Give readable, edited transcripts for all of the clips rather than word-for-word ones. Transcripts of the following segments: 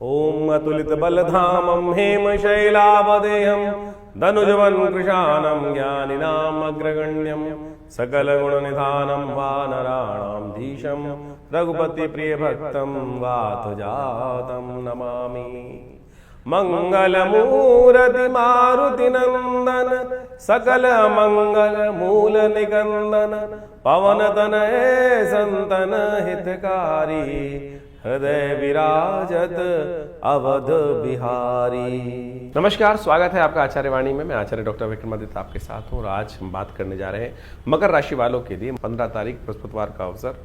ओम अतुलित बलधामं हेमशैलावदेहं धनुजवन् कृशानं ज्ञानिनाम् अग्रगण्यं सकलगुणनिधानं वानराणां धीशं रघुपतिप्रियभक्तं वातजातं नमामि। मंगलमूर्ति मारुतिनंदन सकल मंगल मूल निकंदन पवनतनय संतन हितकारी हृदय विराजत अवध बिहारी। नमस्कार, स्वागत है आपका आचार्य वाणी में। मैं आचार्य डॉक्टर विक्रमादित्य आपके साथ हूँ और आज हम बात करने जा रहे हैं मकर राशि वालों के लिए 15 तारीख बृहस्पतिवार का अवसर।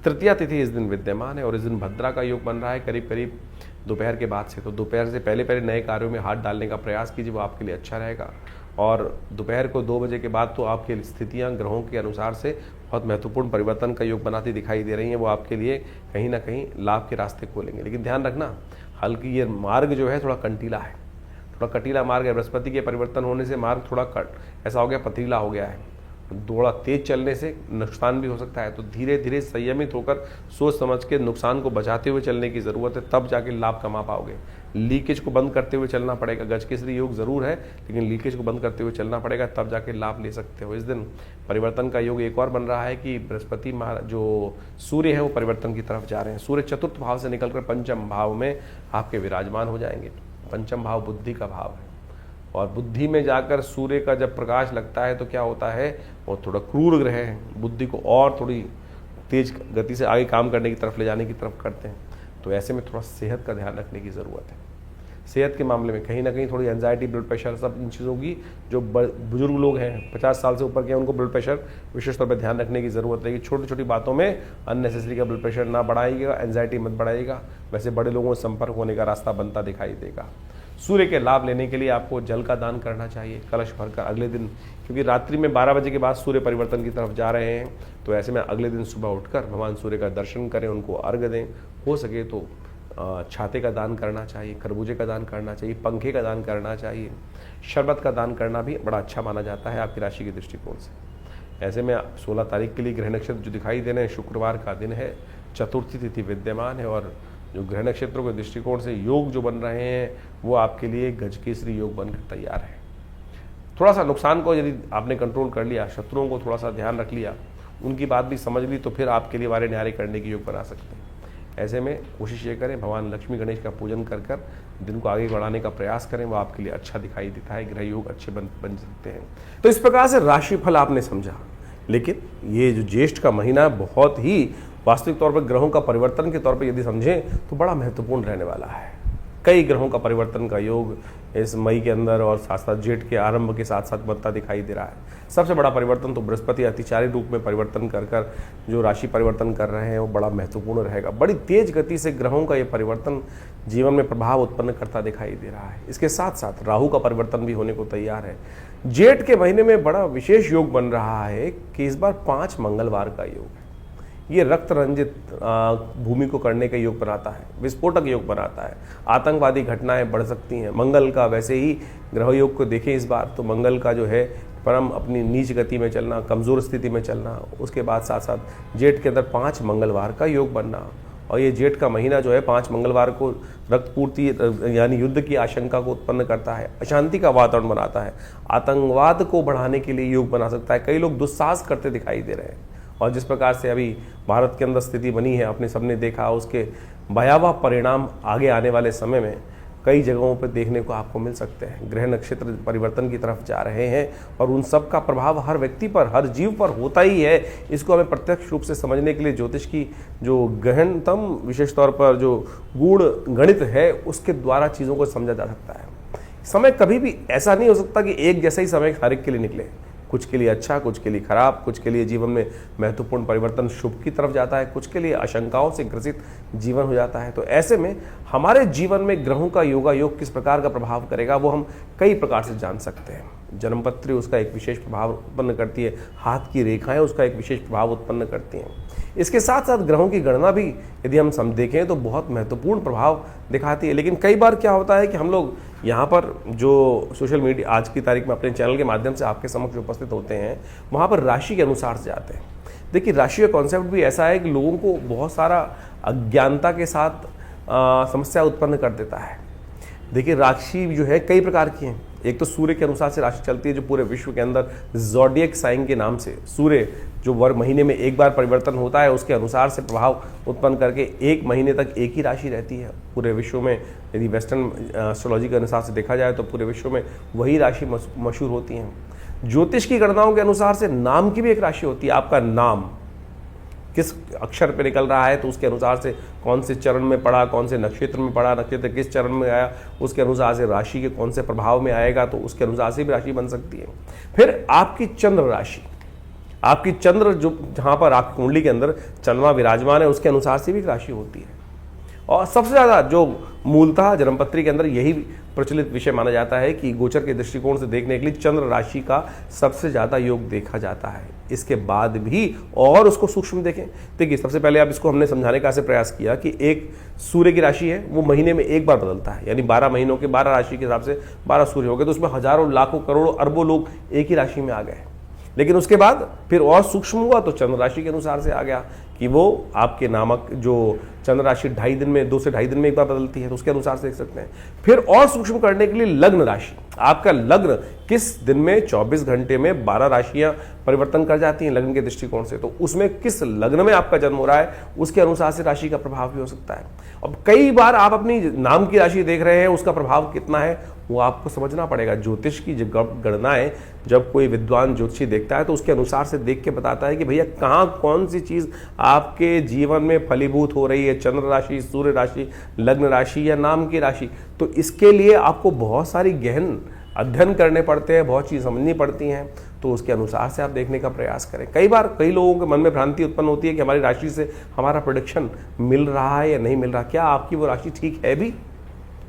तृतीया तिथि इस दिन विद्यमान है और इस दिन भद्रा का योग बन रहा है करीब करीब दोपहर के बाद से। तो दोपहर से पहले नए कार्यों में हाथ डालने का प्रयास कीजिए, वो आपके लिए अच्छा रहेगा। और दोपहर को 2 बजे के बाद तो आपकी स्थितियां ग्रहों के अनुसार से बहुत महत्वपूर्ण परिवर्तन का योग बनाती दिखाई दे रही हैं। वो आपके लिए कहीं ना कहीं लाभ के रास्ते खोलेंगे। लेकिन ध्यान रखना, हल्की ये मार्ग जो है थोड़ा कंटीला है, थोड़ा कटीला मार्ग है। बृहस्पति के परिवर्तन होने से मार्ग थोड़ा ऐसा हो गया, पथरीला हो गया है। थोड़ा तेज चलने से नुकसान भी हो सकता है। तो धीरे धीरे संयमित होकर सोच समझ के नुकसान को बचाते हुए चलने की ज़रूरत है, तब जाके लाभ कमा पाओगे। लीकेज को बंद करते हुए चलना पड़ेगा। गज केसरी योग जरूर है, लेकिन लीकेज को बंद करते हुए चलना पड़ेगा, तब जाके लाभ ले सकते हो। इस दिन परिवर्तन का योग एक और बन रहा है कि बृहस्पति जो सूर्य है वो परिवर्तन की तरफ जा रहे हैं। सूर्य चतुर्थ भाव से निकलकर पंचम भाव में आपके विराजमान हो जाएंगे। पंचम भाव बुद्धि का भाव है और बुद्धि में जाकर सूर्य का जब प्रकाश लगता है तो क्या होता है, वो थोड़ा क्रूर ग्रह है, बुद्धि को और थोड़ी तेज गति से आगे काम करने की तरफ ले जाने की तरफ करते हैं। तो ऐसे में थोड़ा सेहत का ध्यान रखने की ज़रूरत है। सेहत के मामले में कहीं ना कहीं थोड़ी एंजाइटी, ब्लड प्रेशर, सब इन चीज़ों की जो बुजुर्ग लोग हैं 50 साल से ऊपर के, उनको ब्लड प्रेशर विशेष तौर पर ध्यान रखने की ज़रूरत है कि छोटी छोटी बातों में अननेसेसरी का ब्लड प्रेशर ना बढ़ाइएगा, एंजाइटी मत बढ़ाइएगा। वैसे बड़े लोगों से संपर्क होने का रास्ता बनता दिखाई देगा। सूर्य के लाभ लेने के लिए आपको जल का दान करना चाहिए, कलश भरकर अगले दिन, क्योंकि रात्रि में 12 बजे के बाद सूर्य परिवर्तन की तरफ जा रहे हैं। तो ऐसे में अगले दिन सुबह उठकर भगवान सूर्य का दर्शन करें, उनको अर्घ्य दें। हो सके तो छाते का दान करना चाहिए, खरबूजे का दान करना चाहिए, पंखे का दान करना चाहिए, शरबत का दान करना भी बड़ा अच्छा माना जाता है आपकी राशि के दृष्टिकोण से। ऐसे में 16 तारीख के लिए ग्रह नक्षत्र जो दिखाई दे रहे हैं, शुक्रवार का दिन है, चतुर्थी तिथि विद्यमान है और जो ग्रह नक्षत्रों के दृष्टिकोण से योग जो बन रहे हैं वो आपके लिए गजकेसरी योग बनकर तैयार है। थोड़ा सा नुकसान को यदि आपने कंट्रोल कर लिया, शत्रुओं को थोड़ा सा ध्यान रख लिया, उनकी बात भी समझ ली, तो फिर आपके लिए वारे न्यारे करने की योग बना सकते हैं। ऐसे में कोशिश ये करें, भगवान लक्ष्मी गणेश का पूजन कर दिन को आगे बढ़ाने का प्रयास करें, वो आपके लिए अच्छा दिखाई देता है। ग्रह योग अच्छे बन सकते हैं। तो इस प्रकार से राशिफल आपने समझा। लेकिन ये जो ज्येष्ठ का महीना बहुत ही वास्तविक तौर पर ग्रहों का परिवर्तन के तौर पर यदि समझें तो बड़ा महत्वपूर्ण रहने वाला है। कई ग्रहों का परिवर्तन का योग इस मई के अंदर और साथ साथ जेठ के आरंभ के साथ साथ बनता दिखाई दे रहा है। सबसे बड़ा परिवर्तन तो बृहस्पति अतिचारी रूप में परिवर्तन कर जो राशि परिवर्तन कर रहे हैं वो बड़ा महत्वपूर्ण रहेगा। बड़ी तेज गति से ग्रहों का ये परिवर्तन जीवन में प्रभाव उत्पन्न करता दिखाई दे रहा है। इसके साथ साथ राहु का परिवर्तन भी होने को तैयार है। जेठ के महीने में बड़ा विशेष योग बन रहा है कि इस बार 5 मंगलवार का योग है। ये रक्त रंजित भूमि को करने का योग बनाता है, विस्फोटक योग बनाता है। आतंकवादी घटनाएं बढ़ सकती हैं। मंगल का वैसे ही ग्रह योग को देखें इस बार तो मंगल का जो है परम अपनी नीच गति में चलना, कमज़ोर स्थिति में चलना, उसके बाद साथ साथ जेठ के अंदर 5 मंगलवार का योग बनना। और ये जेठ का महीना जो है 5 मंगलवार को रक्तपूर्ति यानी युद्ध की आशंका को उत्पन्न करता है, अशांति का वातावरण बनाता है, आतंकवाद को बढ़ाने के लिए योग बना सकता है। कई लोग दुस्साहस करते दिखाई दे रहे हैं और जिस प्रकार से अभी भारत के अंदर स्थिति बनी है, आपने सबने देखा, उसके भयावह परिणाम आगे आने वाले समय में कई जगहों पर देखने को आपको मिल सकते हैं। ग्रह नक्षत्र परिवर्तन की तरफ जा रहे हैं और उन सब का प्रभाव हर व्यक्ति पर, हर जीव पर होता ही है। इसको हमें प्रत्यक्ष रूप से समझने के लिए ज्योतिष की जो गहनतम विशेष तौर पर जो गूढ़ गणित है उसके द्वारा चीज़ों को समझा जा सकता है। समय कभी भी ऐसा नहीं हो सकता कि एक जैसा ही समय हर एक के लिए निकले। कुछ के लिए अच्छा, कुछ के लिए खराब, कुछ के लिए जीवन में महत्वपूर्ण परिवर्तन शुभ की तरफ जाता है, कुछ के लिए आशंकाओं से ग्रसित जीवन हो जाता है। तो ऐसे में हमारे जीवन में ग्रहों का योगा योग किस प्रकार का प्रभाव करेगा वो हम कई प्रकार से जान सकते हैं। जन्मपत्री उसका एक विशेष प्रभाव उत्पन्न करती है, हाथ की रेखाएं उसका एक विशेष प्रभाव उत्पन्न करती हैं। इसके साथ साथ ग्रहों की गणना भी यदि हम देखें तो बहुत महत्वपूर्ण प्रभाव दिखाती है। लेकिन कई बार क्या होता है कि हम लोग यहाँ पर जो सोशल मीडिया आज की तारीख में अपने चैनल के माध्यम से आपके समक्ष उपस्थित होते हैं, वहाँ पर राशि के अनुसार से जाते हैं। देखिए, राशि का कॉन्सेप्ट भी ऐसा है कि लोगों को बहुत सारा अज्ञानता के साथ समस्या उत्पन्न कर देता है। देखिए राशि जो है कई प्रकार की हैं। एक तो सूर्य के अनुसार से राशि चलती है, जो पूरे विश्व के अंदर ज़ोडिएक साइन के नाम से सूर्य जो महीने में एक बार परिवर्तन होता है, उसके अनुसार से प्रभाव उत्पन्न करके एक महीने तक एक ही राशि रहती है पूरे विश्व में। यदि वेस्टर्न एस्ट्रोलॉजी के अनुसार से देखा जाए तो पूरे विश्व में वही राशि मशहूर होती हैं। ज्योतिष की गणनाओं के अनुसार से नाम की भी एक राशि होती है। आपका नाम किस अक्षर पे निकल रहा है तो उसके अनुसार से कौन से चरण में पड़ा, कौन से नक्षत्र में पड़ा, नक्षत्र किस चरण में आया, उसके अनुसार से राशि के कौन से प्रभाव में आएगा, तो उसके अनुसार से भी राशि बन सकती है। फिर आपकी चंद्र राशि, आपकी चंद्र जो जहाँ पर आपकी कुंडली के अंदर चंद्रमा विराजमान है उसके अनुसार से भी राशि होती है। और सबसे ज़्यादा जो मूलतः जन्मपत्री के अंदर यही प्रचलित विषय माना जाता है कि गोचर के दृष्टिकोण से देखने के लिए चंद्र राशि का सबसे ज़्यादा योग देखा जाता है। इसके बाद भी और उसको सूक्ष्म देखें। देखिए सबसे पहले आप इसको हमने समझाने का ऐसे प्रयास किया कि एक सूर्य की राशि है, वो महीने में एक बार बदलता है, यानी 12 महीनों के 12 राशि के हिसाब से 12 सूर्य हो गए, तो उसमें हजारों लाखों करोड़ों अरबों लोग एक ही राशि में आ गए। लेकिन उसके बाद फिर और सूक्ष्म हुआ तो चंद्र राशि के अनुसार से आ गया कि वो आपके नामक जो चंद्र राशि 2.5 दिन में 2 से 2.5 दिन में एक बार बदलती है, तो उसके अनुसार से देख सकते हैं। फिर और सूक्ष्म करने के लिए लग्न राशि, आपका लग्न किस दिन में 24 घंटे में 12 राशियां परिवर्तन कर जाती हैं लग्न के दृष्टिकोण से, तो उसमें किस लग्न में आपका जन्म हो रहा है उसके अनुसार से राशि का प्रभाव भी हो सकता है। अब कई बार आप अपनी नाम की राशि देख रहे हैं, उसका प्रभाव कितना है वो आपको समझना पड़ेगा। ज्योतिष की गणनाएं जब कोई विद्वान ज्योतिषी देखता है तो उसके अनुसार से देख के बताता है कि भैया कहाँ कौन सी चीज़ आपके जीवन में फलीभूत हो रही है, चंद्र राशि, सूर्य राशि, लग्न राशि या नाम की राशि। तो इसके लिए आपको बहुत सारी गहन अध्ययन करने पड़ते हैं, बहुत चीज़ समझनी पड़ती हैं, तो उसके अनुसार से आप देखने का प्रयास करें। कई बार कई लोगों के मन में भ्रांति उत्पन्न होती है कि हमारी राशि से हमारा प्रेडिक्शन मिल रहा है या नहीं मिल रहा, क्या आपकी वो राशि ठीक है भी,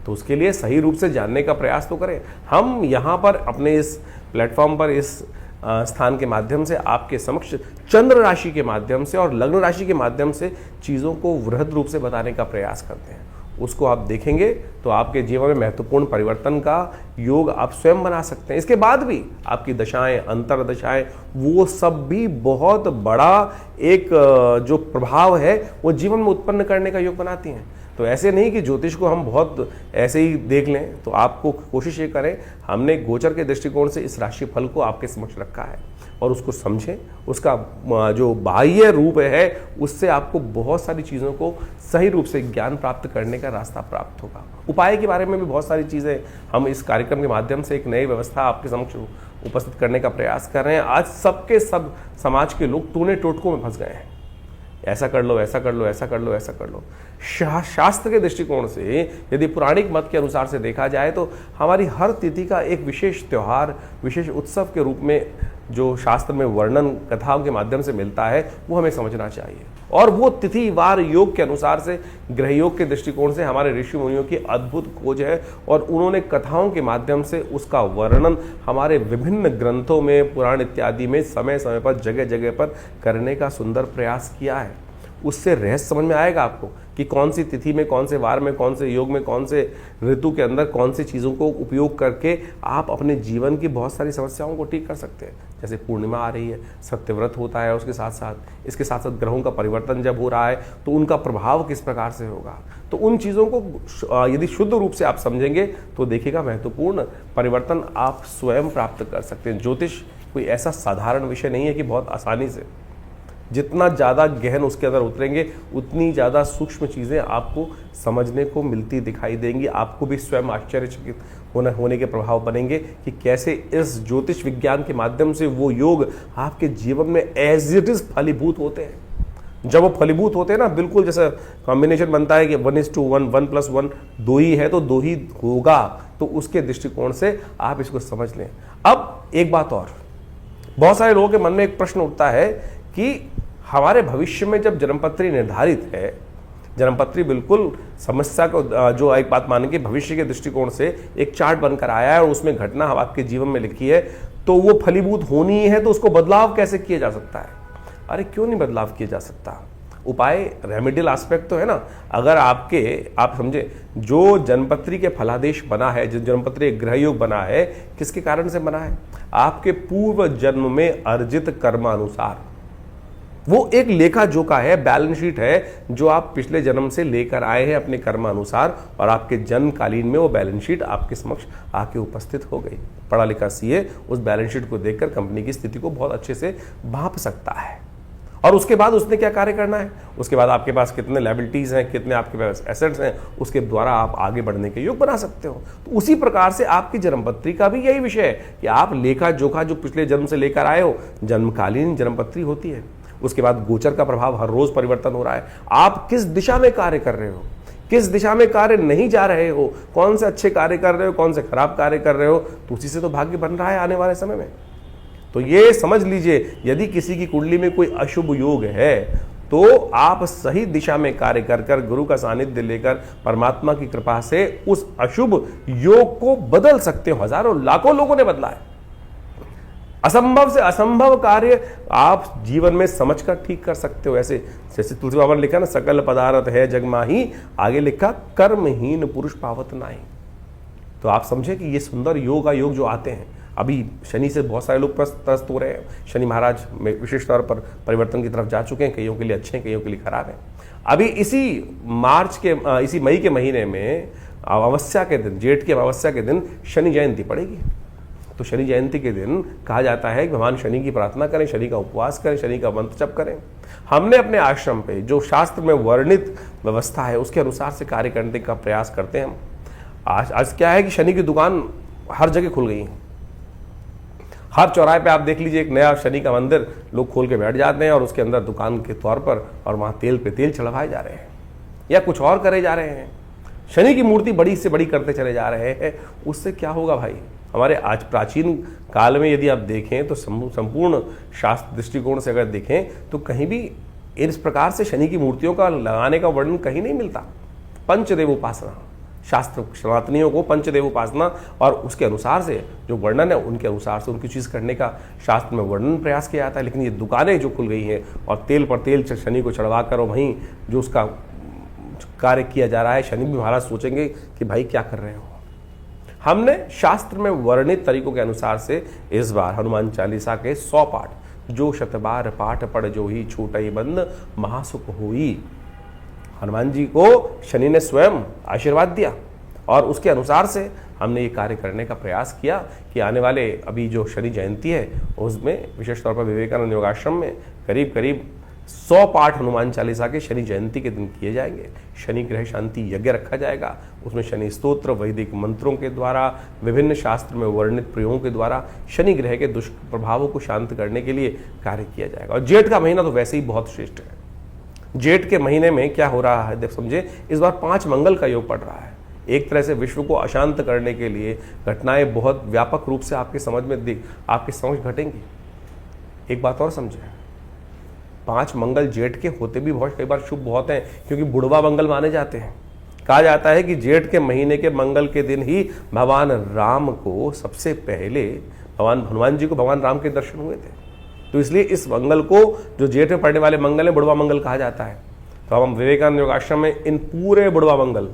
तो उसके लिए सही रूप से जानने का प्रयास तो करें। हम यहाँ पर अपने इस प्लेटफॉर्म पर इस स्थान के माध्यम से आपके समक्ष चंद्र राशि के माध्यम से और लग्न राशि के माध्यम से चीज़ों को वृहद रूप से बताने का प्रयास करते हैं। उसको आप देखेंगे तो आपके जीवन में महत्वपूर्ण परिवर्तन का योग आप स्वयं बना सकते हैं। इसके बाद भी आपकी दशाएं, अंतर दशाएं, वो सब भी बहुत बड़ा एक जो प्रभाव है वो जीवन में उत्पन्न करने का योग बनाती हैं। तो ऐसे नहीं कि ज्योतिष को हम बहुत ऐसे ही देख लें, तो आपको कोशिश ये करें, हमने गोचर के दृष्टिकोण से इस राशिफल को आपके समक्ष रखा है और उसको समझें। उसका जो बाह्य रूप है उससे आपको बहुत सारी चीज़ों को सही रूप से ज्ञान प्राप्त करने का रास्ता प्राप्त होगा। उपाय के बारे में भी बहुत सारी चीज़ें हम इस कार्यक्रम के माध्यम से एक नई व्यवस्था आपके समक्ष उपस्थित करने का प्रयास कर रहे हैं। आज सबके सब समाज के लोग टूने टोटकों में फंस गए हैं, ऐसा कर लो, ऐसा कर लो, ऐसा कर लो, ऐसा कर लो। शास्त्र के दृष्टिकोण से यदि पौराणिक मत के अनुसार से देखा जाए तो हमारी हर तिथि का एक विशेष त्यौहार, विशेष उत्सव के रूप में जो शास्त्र में वर्णन कथाओं के माध्यम से मिलता है वो हमें समझना चाहिए। और वो तिथि वार योग के अनुसार से, ग्रह योग के दृष्टिकोण से हमारे ऋषि मुनियों की अद्भुत खोज है और उन्होंने कथाओं के माध्यम से उसका वर्णन हमारे विभिन्न ग्रंथों में, पुराण इत्यादि में समय समय पर, जगह जगह पर करने का सुंदर प्रयास किया है। उससे रहस्य समझ में आएगा आपको कि कौन सी तिथि में, कौन से वार में, कौन से योग में, कौन से ऋतु के अंदर कौन सी चीज़ों को उपयोग करके आप अपने जीवन की बहुत सारी समस्याओं को ठीक कर सकते हैं। जैसे पूर्णिमा आ रही है, सत्यव्रत होता है, उसके साथ साथ इसके साथ साथ ग्रहों का परिवर्तन जब हो रहा है तो उनका प्रभाव किस प्रकार से होगा, तो उन चीज़ों को यदि शुद्ध रूप से आप समझेंगे तो देखिएगा महत्वपूर्ण परिवर्तन आप स्वयं प्राप्त कर सकते हैं। ज्योतिष कोई ऐसा साधारण विषय नहीं है कि बहुत आसानी से, जितना ज़्यादा गहन उसके अंदर उतरेंगे उतनी ज़्यादा सूक्ष्म चीज़ें आपको समझने को मिलती दिखाई देंगी। आपको भी स्वयं आश्चर्यचकित होने के प्रभाव बनेंगे कि कैसे इस ज्योतिष विज्ञान के माध्यम से वो योग आपके जीवन में एज इट इज फलीभूत होते हैं। जब वो फलीभूत होते हैं ना, बिल्कुल जैसा कॉम्बिनेशन बनता है कि 1:1, 1+1 2 ही है तो 2 ही होगा, तो उसके दृष्टिकोण से आप इसको समझ लें। अब एक बात और, बहुत सारे लोगों के मन में एक प्रश्न उठता है कि हमारे भविष्य में जब जन्मपत्री निर्धारित है, जन्मपत्री बिल्कुल समस्या को जो एक बात माने कि भविष्य के दृष्टिकोण से एक चार्ट बनकर आया है और उसमें घटना आपके जीवन में लिखी है, तो वो फलीभूत होनी है, तो उसको बदलाव कैसे किया जा सकता है? अरे क्यों नहीं बदलाव किया जा सकता? उपाय रेमेडियल एस्पेक्ट तो है ना। अगर आप समझे, जो जन्मपत्री के फलादेश बना है, जो जन्मपत्री ग्रह योग बना है, किसके कारण से बना है? आपके पूर्व जन्म में अर्जित कर्मानुसार। वो एक लेखा जोखा है, बैलेंस शीट है जो आप पिछले जन्म से लेकर आए हैं अपने कर्म अनुसार, और आपके जन्मकालीन में वो बैलेंस शीट आपके समक्ष आके उपस्थित हो गई। पढ़ा लिखा सीए उस बैलेंस शीट को देखकर कंपनी की स्थिति को बहुत अच्छे से भांप सकता है, और उसके बाद उसने क्या कार्य करना है, उसके बाद आपके पास कितने लायबिलिटीज हैं, कितने आपके पास एसेट्स हैं, उसके द्वारा आप आगे बढ़ने के योग बना सकते हो। तो उसी प्रकार से आपकी जन्मपत्री का भी यही विषय है कि आप लेखा जोखा जो पिछले जन्म से लेकर आए हो, जन्मकालीन जन्मपत्री होती है। उसके बाद गोचर का प्रभाव हर रोज परिवर्तन हो रहा है, आप किस दिशा में कार्य कर रहे हो, किस दिशा में कार्य नहीं जा रहे हो, कौन से अच्छे कार्य कर रहे हो, कौन से खराब कार्य कर रहे हो, तो उसी से तो भाग्य बन रहा है आने वाले समय में। तो ये समझ लीजिए, यदि किसी की कुंडली में कोई अशुभ योग है तो आप सही दिशा में कार्य कर कर गुरु का सानिध्य लेकर परमात्मा की कृपा से उस अशुभ योग को बदल सकते हो। हजारों लाखों लोगों ने बदला है। असंभव से असंभव कार्य आप जीवन में समझकर ठीक कर सकते हो। ऐसे जैसे तुलसी बाबा ने लिखा ना, सकल पदार्थ है जग माही, आगे लिखा कर्महीन पुरुष पावत नाही। तो आप समझे कि ये सुंदर योग जो आते हैं, अभी शनि से बहुत सारे लोग त्रस्त हो रहे हैं। शनि महाराज विशेष तौर पर परिवर्तन की तरफ जा चुके हैं, कईयों के लिए अच्छे हैं, कईयों के लिए खराब हैं। अभी इसी मई के महीने में अमावस्या के दिन, जेठ की अमावस्या के दिन शनि जयंती पड़ेगी। तो शनि जयंती के दिन कहा जाता है कि भगवान शनि की प्रार्थना करें, शनि का उपवास करें, शनि का मंत्र जप करें। हमने अपने आश्रम पे जो शास्त्र में वर्णित व्यवस्था है उसके अनुसार से कार्य करने का प्रयास करते हैं हम। आज क्या है कि शनि की दुकान हर जगह खुल गई है। हर चौराहे पे आप देख लीजिए एक नया शनि का मंदिर लोग खोल के बैठ जाते हैं, और उसके अंदर दुकान के तौर पर और वहां तेल पे तेल चढ़वाए जा रहे हैं या कुछ और करे जा रहे हैं। शनि की मूर्ति बड़ी से बड़ी करते चले जा रहे हैं। उससे क्या होगा भाई? हमारे आज प्राचीन काल में यदि आप देखें तो संपूर्ण शास्त्र दृष्टिकोण से अगर देखें तो कहीं भी इस प्रकार से शनि की मूर्तियों का लगाने का वर्णन कहीं नहीं मिलता। पंचदेव उपासना, शास्त्र सनातनियों को पंचदेव उपासना और उसके अनुसार से जो वर्णन है उनके अनुसार से उनकी चीज़ करने का शास्त्र में वर्णन प्रयास किया जाता है। लेकिन ये दुकानें जो खुल गई हैं और तेल पर तेल शनि को चढ़वा कर और वहीं जो उसका कार्य किया जा रहा है, शनि भी महाराज सोचेंगे कि भाई क्या कर रहे हो। हमने शास्त्र में वर्णित तरीकों के अनुसार से इस बार हनुमान चालीसा के 100 पाठ, जो शतबार पाठ पढ़ जो ही छूटई बंद महासुख हुई, हनुमान जी को शनि ने स्वयं आशीर्वाद दिया और उसके अनुसार से हमने ये कार्य करने का प्रयास किया कि आने वाले अभी जो शनि जयंती है उसमें विशेष तौर पर विवेकानंद योगाश्रम में करीब करीब 100 पाठ हनुमान चालीसा के शनि जयंती के दिन किए जाएंगे। शनि ग्रह शांति यज्ञ रखा जाएगा, उसमें शनि स्तोत्र वैदिक मंत्रों के द्वारा, विभिन्न शास्त्र में वर्णित प्रयोगों के द्वारा शनि ग्रह के दुष्प्रभावों को शांत करने के लिए कार्य किया जाएगा। और जेठ का महीना तो वैसे ही बहुत श्रेष्ठ है। जेठ के महीने में क्या हो रहा है देख समझे, इस बार 5 मंगल का योग पड़ रहा है। एक तरह से विश्व को अशांत करने के लिए घटनाएं बहुत व्यापक रूप से आपके समझ घटेंगी। एक बात और समझे, 5 मंगल जेठ के होते भी बहुत कई बार शुभ बहुत हैं, क्योंकि बुढ़वा मंगल माने जाते हैं। कहा जाता है कि जेठ के महीने के मंगल के दिन ही भगवान राम को सबसे पहले हनुमान जी को भगवान राम के दर्शन हुए थे। तो इसलिए इस मंगल को, जो जेठ में पड़ने वाले मंगल है, बुढ़वा मंगल कहा जाता है। तो हम विवेकानंद योग आश्रम में इन पूरे बुढ़वा मंगल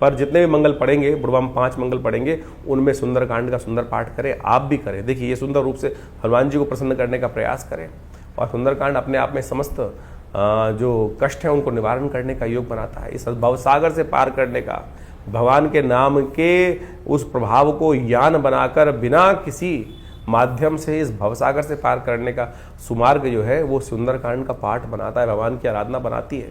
पर जितने भी मंगल पढ़ेंगे, बुढ़वा में 5 मंगल पढ़ेंगे, उनमें सुंदरकांड का सुंदर पाठ करें। आप भी करें। देखिए ये सुंदर रूप से हनुमान जी को प्रसन्न करने का प्रयास करें। और सुंदरकांड अपने आप में समस्त जो कष्ट हैं उनको निवारण करने का योग बनाता है। इस भवसागर से पार करने का, भगवान के नाम के उस प्रभाव को यान बनाकर बिना किसी माध्यम से इस भवसागर से पार करने का सुमार्ग जो है वो सुंदरकांड का पाठ बनाता है, भगवान की आराधना बनाती है।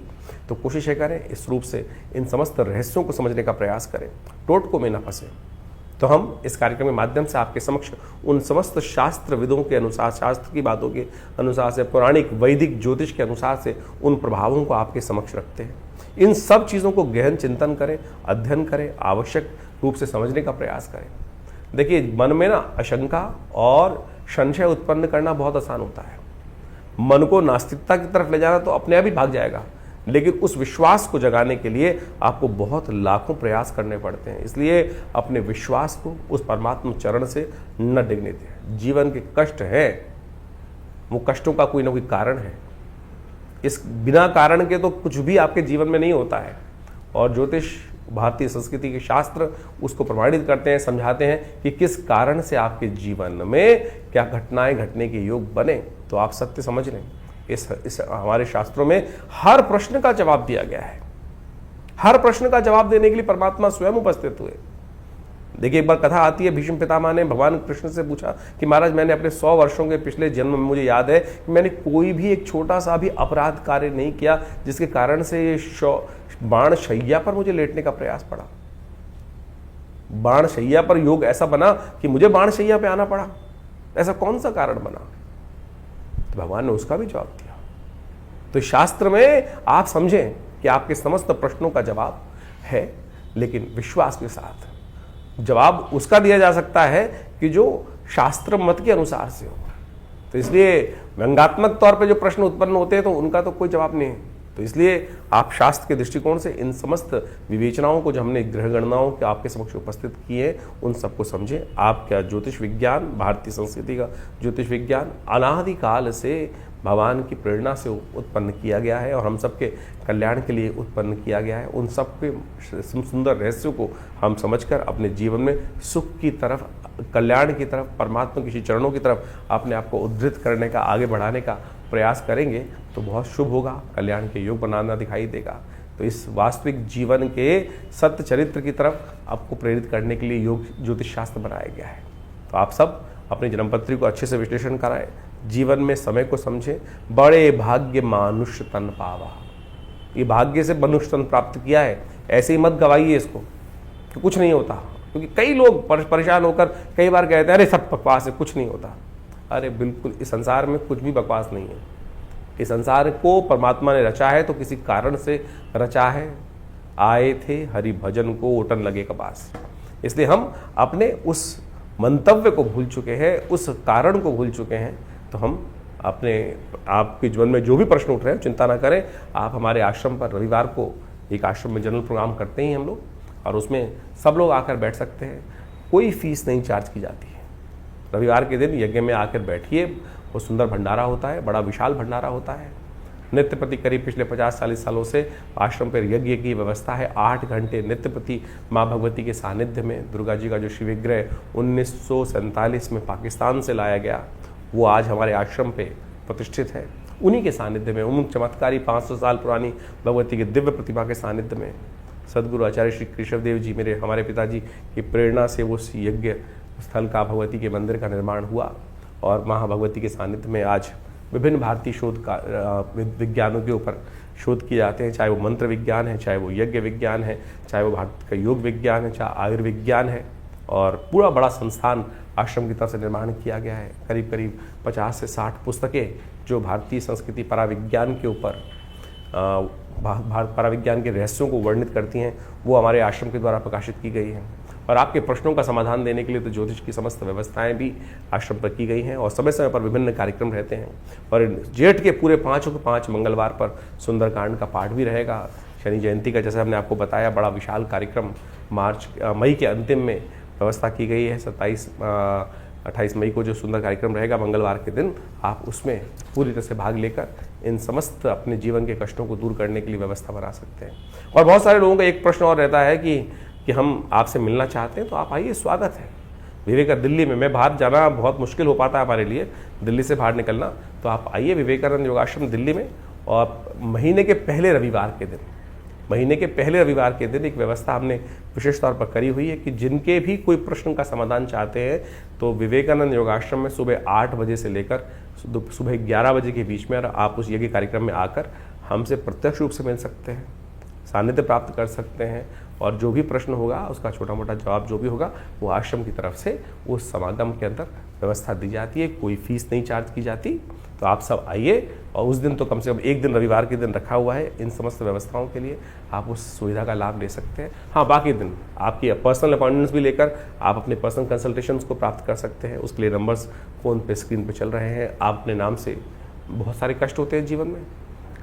तो कोशिश है करें इस रूप से इन समस्त रहस्यों को समझने का प्रयास करें, टोटकों में न फंसे। तो हम इस कार्यक्रम के माध्यम से आपके समक्ष उन समस्त शास्त्र विदों के अनुसार, शास्त्र की बातों के अनुसार से, पौराणिक वैदिक ज्योतिष के अनुसार से उन प्रभावों को आपके समक्ष रखते हैं। इन सब चीज़ों को गहन चिंतन करें, अध्ययन करें, आवश्यक रूप से समझने का प्रयास करें। देखिए मन में ना आशंका और संशय उत्पन्न करना बहुत आसान होता है। मन को नास्तिकता की तरफ ले जाना तो अपने आप ही भाग जाएगा, लेकिन उस विश्वास को जगाने के लिए आपको बहुत लाखों प्रयास करने पड़ते हैं। इसलिए अपने विश्वास को उस परमात्मा चरण से न डिगने दें। जीवन के कष्ट हैं, वो कष्टों का कोई ना कोई कारण है। इस बिना कारण के तो कुछ भी आपके जीवन में नहीं होता है। और ज्योतिष, भारतीय संस्कृति के शास्त्र उसको प्रमाणित करते हैं, समझाते हैं कि किस कारण से आपके जीवन में क्या घटनाएं घटने के योग बने। तो आप सत्य समझ लें, इस हमारे शास्त्रों में हर प्रश्न का जवाब दिया गया है। हर प्रश्न का जवाब देने के लिए परमात्मा स्वयं उपस्थित हुए। देखिए, एक बार कथा आती है, भीष्म पितामह ने भगवान कृष्ण से पूछा कि महाराज, मैंने अपने 100 वर्षों के पिछले जन्म में मुझे याद है कि मैंने कोई भी एक छोटा सा भी अपराध कार्य नहीं किया जिसके कारण से ये बाण शैया पर मुझे लेटने का प्रयास पड़ा। बाण शैया पर योग ऐसा बना कि मुझे बाण शैया पे आना पड़ा, ऐसा कौन सा कारण बना? तो भगवान ने उसका भी जवाब दिया। तो शास्त्र में आप समझें कि आपके समस्त प्रश्नों का जवाब है, लेकिन विश्वास के साथ जवाब उसका दिया जा सकता है कि जो शास्त्र मत के अनुसार से हो। तो इसलिए व्यंग्यात्मक तौर पे जो प्रश्न उत्पन्न होते हैं तो उनका तो कोई जवाब नहीं है। तो इसलिए आप शास्त्र के दृष्टिकोण से इन समस्त विवेचनाओं को जो हमने ग्रह गणनाओं के आपके समक्ष उपस्थित किए उन सबको समझें। आपका ज्योतिष विज्ञान, भारतीय संस्कृति का ज्योतिष विज्ञान अनादिकाल से भगवान की प्रेरणा से उत्पन्न किया गया है और हम सबके कल्याण के लिए उत्पन्न किया गया है। उन सब के सुंदर रहस्यों को हम समझकर अपने जीवन में सुख की तरफ, कल्याण की तरफ, परमात्मा के चरणों की तरफ अपने आप को उद्धृत करने का, आगे बढ़ाने का प्रयास करेंगे तो बहुत शुभ होगा, कल्याण के योग बनाना दिखाई देगा। तो इस वास्तविक जीवन के सत्य चरित्र की तरफ आपको प्रेरित करने के लिए योग ज्योतिष शास्त्र बनाया गया है। तो आप सब अपनी जन्मपत्री को अच्छे से विश्लेषण कराएं, जीवन में समय को समझें। बड़े भाग्य मानुष्य तन पावा, ये भाग्य से मनुष्य तन प्राप्त किया है, ऐसे ही मत गवाइए इसको कि कुछ नहीं होता। क्योंकि कई लोग परेशान होकर कई बार कहते हैं अरे सब बकवास है, कुछ नहीं होता। अरे बिल्कुल, इस संसार में कुछ भी बकवास नहीं है। इस संसार को परमात्मा ने रचा है तो किसी कारण से रचा है। आए थे हरि भजन को ओटन लगे कपास। इसलिए हम अपने उस मंतव्य को भूल चुके हैं, उस कारण को भूल चुके हैं। तो हम अपने आपके जीवन में जो भी प्रश्न उठ रहे हैं चिंता ना करें। आप हमारे आश्रम पर रविवार को एक आश्रम में जनरल प्रोग्राम करते हैं हम लोग, और उसमें सब लोग आकर बैठ सकते हैं। कोई फीस नहीं चार्ज की जाती है। रविवार के दिन यज्ञ में आकर बैठिए, वो सुंदर भंडारा होता है, बड़ा विशाल भंडारा होता है। नित्य प्रति करीब पिछले 50-40 सालों से आश्रम पर यज्ञ की व्यवस्था है। 8 घंटे नित्य प्रति माँ भगवती के सानिध्य में दुर्गा जी का जो शिवविग्रह 1947 में पाकिस्तान से लाया गया, वो आज हमारे आश्रम पे प्रतिष्ठित है। उन्हीं के सानिध्य में, उन चमत्कारी 500 साल पुरानी भगवती के दिव्य प्रतिमा के सानिध्य में सदगुरु आचार्य श्री केशवदेव जी, हमारे पिताजी की प्रेरणा से वो यज्ञ स्थल का, भगवती के मंदिर का निर्माण हुआ। और महाभगवती के सानिध्य में आज विभिन्न भारतीय शोध का विज्ञानों के ऊपर शोध किए जाते हैं, चाहे वो मंत्र विज्ञान है, चाहे वो यज्ञ विज्ञान है, चाहे वो भारत का योग विज्ञान है, चाहे आयुर्विज्ञान है। और पूरा बड़ा संस्थान आश्रम की तरफ से निर्माण किया गया है। करीब करीब 50 से 60 पुस्तकें जो भारतीय संस्कृति पराविज्ञान के ऊपर, पराविज्ञान के रहस्यों को वर्णित करती हैं, वो हमारे आश्रम के द्वारा प्रकाशित की गई हैं। और आपके प्रश्नों का समाधान देने के लिए तो ज्योतिष की समस्त व्यवस्थाएं भी आश्रम पर की गई हैं और समय समय पर विभिन्न कार्यक्रम रहते हैं। और जेठ के पूरे 5 मंगलवार पर सुंदरकांड का पाठ भी रहेगा। शनि जयंती का, जैसे हमने आपको बताया, बड़ा विशाल कार्यक्रम मई के अंतिम में व्यवस्था की गई है। 28 मई को जो सुंदर कार्यक्रम रहेगा मंगलवार के दिन, आप उसमें पूरी तरह से भाग लेकर इन समस्त अपने जीवन के कष्टों को दूर करने के लिए व्यवस्था बना सकते हैं। और बहुत सारे लोगों का एक प्रश्न और रहता है कि हम आपसे मिलना चाहते हैं, तो आप आइए, स्वागत है। विवेकानंद दिल्ली में, मैं बाहर जाना बहुत मुश्किल हो पाता है हमारे लिए, दिल्ली से बाहर निकलना, तो आप आइए विवेकानंद योगाश्रम दिल्ली में। और महीने के पहले रविवार के दिन एक व्यवस्था हमने विशेष तौर पर करी हुई है कि जिनके भी कोई प्रश्न का समाधान चाहते हैं तो विवेकानंद योगाश्रम में सुबह 8 बजे से लेकर सुबह 11 बजे के बीच में आप उस यज्ञ कार्यक्रम में आकर हमसे प्रत्यक्ष रूप से मिल सकते हैं, सानिध्य प्राप्त कर सकते हैं। और जो भी प्रश्न होगा उसका छोटा मोटा जवाब जो भी होगा वो आश्रम की तरफ से उस समागम के अंदर व्यवस्था दी जाती है। कोई फीस नहीं चार्ज की जाती। तो आप सब आइए, और उस दिन तो कम से कम एक दिन रविवार के दिन रखा हुआ है इन समस्त व्यवस्थाओं के लिए, आप उस सुविधा का लाभ ले सकते हैं। हाँ, बाकी दिन आपकी पर्सनल अपॉइंटमेंट्स भी लेकर आप अपने पर्सनल कंसल्टेशंस को प्राप्त कर सकते हैं। उसके लिए नंबर्स फ़ोन पे स्क्रीन पे चल रहे हैं। आप अपने नाम से, बहुत सारे कष्ट होते हैं जीवन में,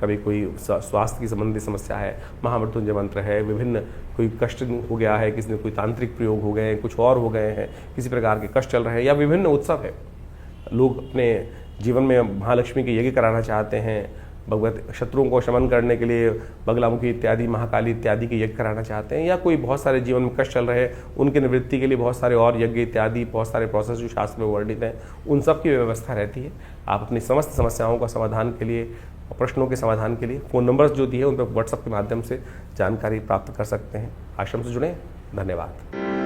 कभी कोई स्वास्थ्य की संबंधी समस्या है, महामृत्युंजय मंत्र है, विभिन्न कोई कष्ट हो गया है, किसी ने कोई तांत्रिक प्रयोग हो गए हैं, कुछ और हो गए हैं, किसी प्रकार के कष्ट चल रहे हैं, या विभिन्न उत्सव है, लोग अपने जीवन में महालक्ष्मी के यज्ञ कराना चाहते हैं, भगवत शत्रुओं को शमन करने के लिए बगलामुखी इत्यादि, महाकाली इत्यादि के यज्ञ कराना चाहते हैं, या कोई बहुत सारे जीवन में कष्ट चल रहे हैं उनके निवृत्ति के लिए बहुत सारे और यज्ञ इत्यादि, बहुत सारे प्रोसेस जो शास्त्र में वर्णित हैं, उन सब की व्यवस्था रहती है। आप अपनी समस्त समस्याओं का समाधान के लिए, प्रश्नों के समाधान के लिए फ़ोन नंबर्स जो दिए उन पर व्हाट्सएप के माध्यम से जानकारी प्राप्त कर सकते हैं। आश्रम से जुड़ें। धन्यवाद।